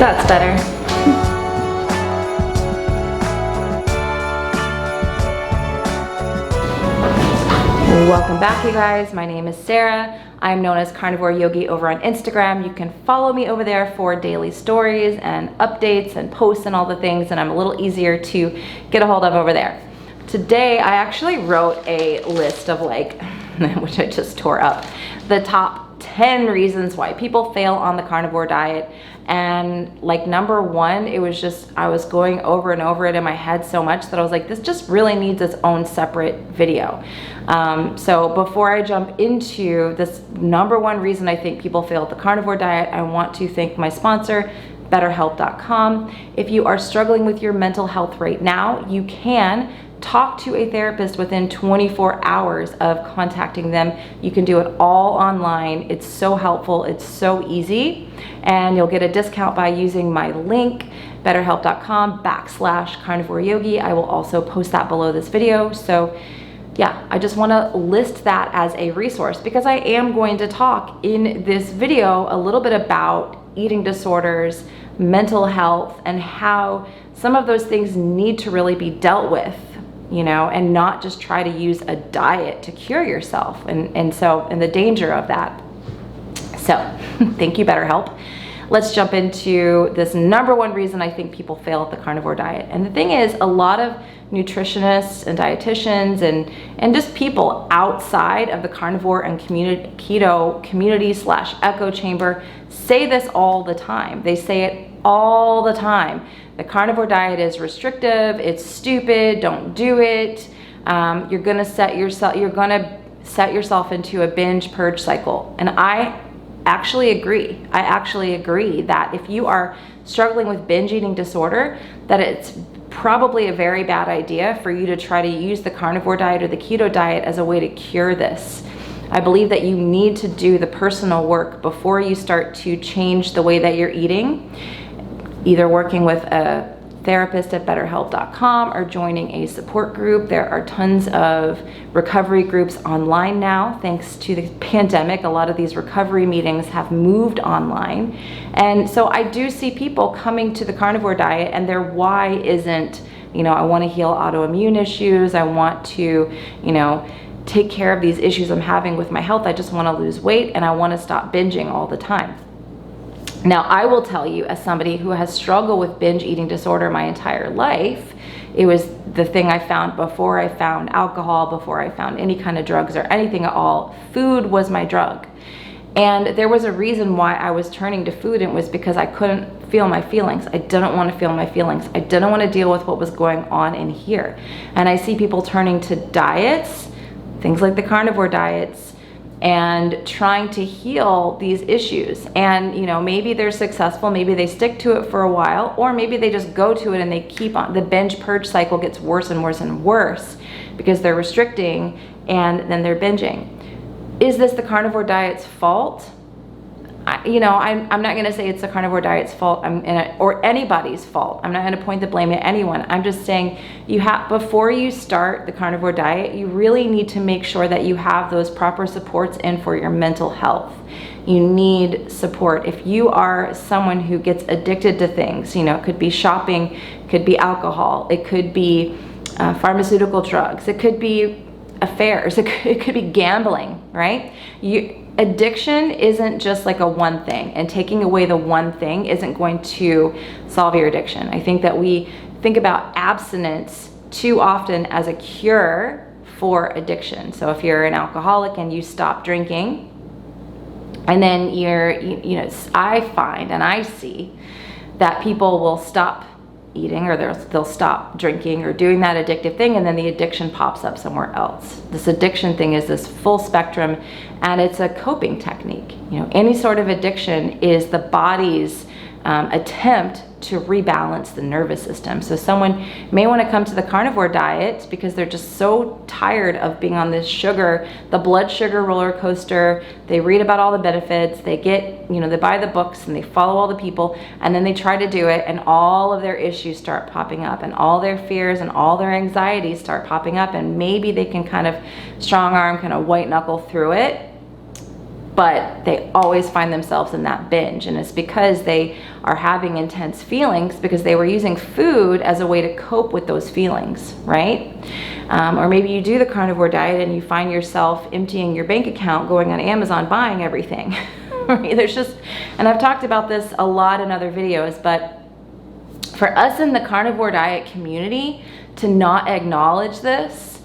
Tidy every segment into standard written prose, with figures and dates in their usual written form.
That's better. Welcome back, you guys. My name is Sarah. I'm known as Carnivore Yogi over on Instagram. You can follow me over there for daily stories and updates and posts and all the things, and I'm a little easier to get a hold of over there. Today, I actually wrote a list of which I just tore up, the top 10 reasons why people fail on the carnivore diet. And number one, it was just, I was going over and over it in my head so much that I was like, this just really needs its own separate video. So before I jump into this number one reason I think people fail at the carnivore diet, I want to thank my sponsor, BetterHelp.com. If you are struggling with your mental health right now, you can talk to a therapist within 24 hours of contacting them. You can do it all online. It's so helpful. It's so easy. And you'll get a discount by using my link, betterhelp.com/carnivore yogi. I will also post that below this video. So yeah, I just want to list that as a resource because I am going to talk in this video a little bit about eating disorders, mental health, and how some of those things need to really be dealt with, you know, and not just try to use a diet to cure yourself, and the danger of that. So thank you, BetterHelp. Let's jump into this number one reason I think people fail at the carnivore diet. And the thing is, a lot of nutritionists and dietitians and just people outside of the carnivore and keto community / echo chamber say this all the time. They say it all the time. The carnivore diet is restrictive, it's stupid, don't do it. You're gonna set yourself into a binge purge cycle. And I actually agree. I actually agree that if you are struggling with binge eating disorder, that it's probably a very bad idea for you to try to use the carnivore diet or the keto diet as a way to cure this. I believe that you need to do the personal work before you start to change the way that you're eating, either working with a therapist at betterhelp.com or joining a support group. There are tons of recovery groups online now. Thanks to the pandemic, a lot of these recovery meetings have moved online. And so I do see people coming to the carnivore diet and their why isn't, you know, I want to heal autoimmune issues. I want to, you know, take care of these issues I'm having with my health. I just want to lose weight and I want to stop binging all the time. Now, I will tell you, as somebody who has struggled with binge eating disorder my entire life, it was the thing I found before I found alcohol, before I found any kind of drugs or anything at all. Food was my drug. And there was a reason why I was turning to food, and it was because I couldn't feel my feelings. I didn't want to feel my feelings. I didn't want to deal with what was going on in here. And I see people turning to diets, things like the carnivore diets, and trying to heal these issues. And, you know, maybe they're successful, maybe they stick to it for a while, or maybe they just go to it and they keep on. The binge purge cycle gets worse and worse and worse because they're restricting and then they're binging. Is this the carnivore diet's fault? I'm not going to say it's the carnivore diet's fault or anybody's fault. I'm not going to point the blame at anyone. I'm just saying before you start the carnivore diet, you really need to make sure that you have those proper supports in for your mental health. You need support. If you are someone who gets addicted to things, you know, it could be shopping, it could be alcohol, it could be pharmaceutical drugs, it could be affairs, it could be gambling, right? Addiction isn't just like a one thing, and taking away the one thing isn't going to solve your addiction. I think that we think about abstinence too often as a cure for addiction. So if you're an alcoholic and you stop drinking, and then I find and I see that people will stop eating or they'll stop drinking or doing that addictive thing, and then the addiction pops up somewhere else. This addiction thing is this full spectrum, and it's a coping technique. You know, any sort of addiction is the body's attempt to rebalance the nervous system. So someone may want to come to the carnivore diet because they're just so tired of being on this the blood sugar roller coaster. They read about all the benefits, they buy the books and they follow all the people, and then they try to do it and all of their issues start popping up and all their fears and all their anxieties start popping up, and maybe they can kind of strong arm, kind of white knuckle through it. but they always find themselves in that binge. And it's because they are having intense feelings because they were using food as a way to cope with those feelings, right? Or maybe you do the carnivore diet and you find yourself emptying your bank account, going on Amazon, buying everything. Right? There's just, and I've talked about this a lot in other videos, but for us in the carnivore diet community to not acknowledge this,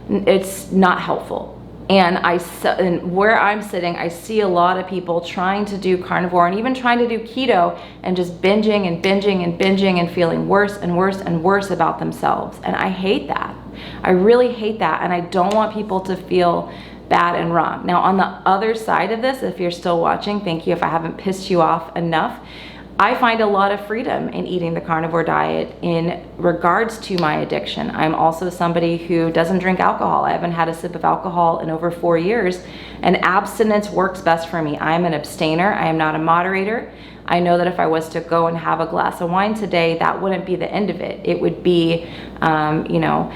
it's not helpful. And where I'm sitting, I see a lot of people trying to do carnivore and even trying to do keto and just binging and binging and binging and feeling worse and worse and worse about themselves. And I hate that. I really hate that. And I don't want people to feel bad and wrong. Now, on the other side of this, if you're still watching, thank you if I haven't pissed you off enough. I find a lot of freedom in eating the carnivore diet in regards to my addiction. I'm also somebody who doesn't drink alcohol. I haven't had a sip of alcohol in over 4 years, and abstinence works best for me. I'm an abstainer. I am not a moderator. I know that if I was to go and have a glass of wine today, that wouldn't be the end of it. It would be, you know,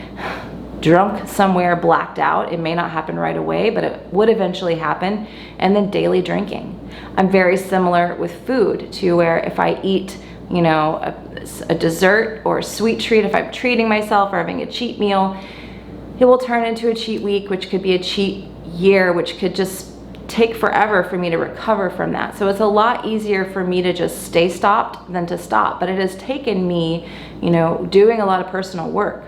drunk somewhere, blacked out. It may not happen right away, but it would eventually happen. And then daily drinking. I'm very similar with food to where if I eat, you know, a dessert or a sweet treat, if I'm treating myself or having a cheat meal, it will turn into a cheat week, which could be a cheat year, which could just take forever for me to recover from that. So it's a lot easier for me to just stay stopped than to stop. But it has taken me, you know, doing a lot of personal work,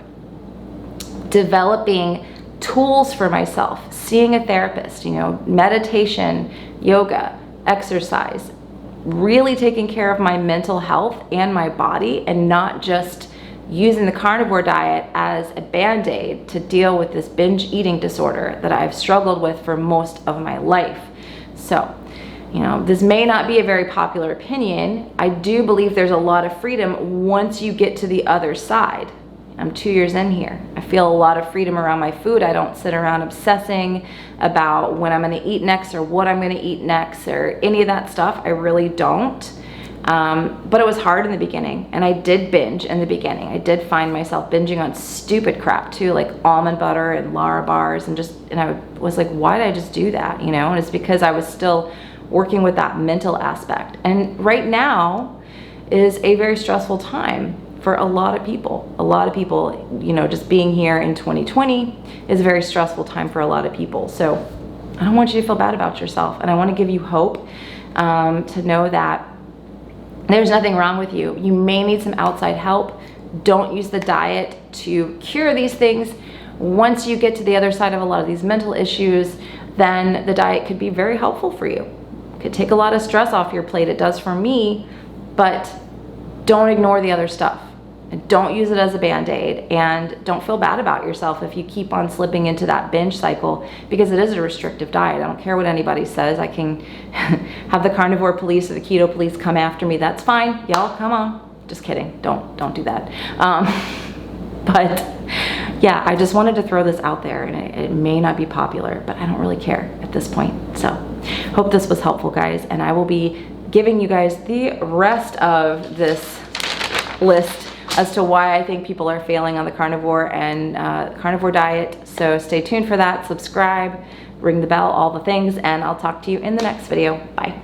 developing tools for myself, seeing a therapist, you know, meditation, yoga, exercise, really taking care of my mental health and my body, and not just using the carnivore diet as a band-aid to deal with this binge eating disorder that I've struggled with for most of my life. So, you know, this may not be a very popular opinion. I do believe there's a lot of freedom once you get to the other side. I'm 2 years in here. I feel a lot of freedom around my food. I don't sit around obsessing about when I'm gonna eat next or what I'm gonna eat next or any of that stuff. I really don't. But it was hard in the beginning, and I did binge in the beginning. I did find myself binging on stupid crap too, like almond butter and Lara bars, and I was like, why did I just do that? You know, and it's because I was still working with that mental aspect. And right now is a very stressful time for a lot of people. A lot of people, you know, just being here in 2020 is a very stressful time for a lot of people. So I don't want you to feel bad about yourself, and I want to give you hope to know that there's nothing wrong with you. You may need some outside help. Don't use the diet to cure these things. Once you get to the other side of a lot of these mental issues, then the diet could be very helpful for you. It could take a lot of stress off your plate. It does for me, but don't ignore the other stuff. And don't use it as a band-aid, and don't feel bad about yourself if you keep on slipping into that binge cycle, because it is a restrictive diet. I don't care what anybody says. I can have the carnivore police or the keto police come after me. That's fine. Y'all, come on. Just kidding. Don't do that. But yeah, I just wanted to throw this out there, and it may not be popular, but I don't really care at this point. So hope this was helpful, guys, and I will be giving you guys the rest of this list as to why I think people are failing on the carnivore and carnivore diet. So stay tuned for that, subscribe, ring the bell, all the things, and I'll talk to you in the next video. Bye.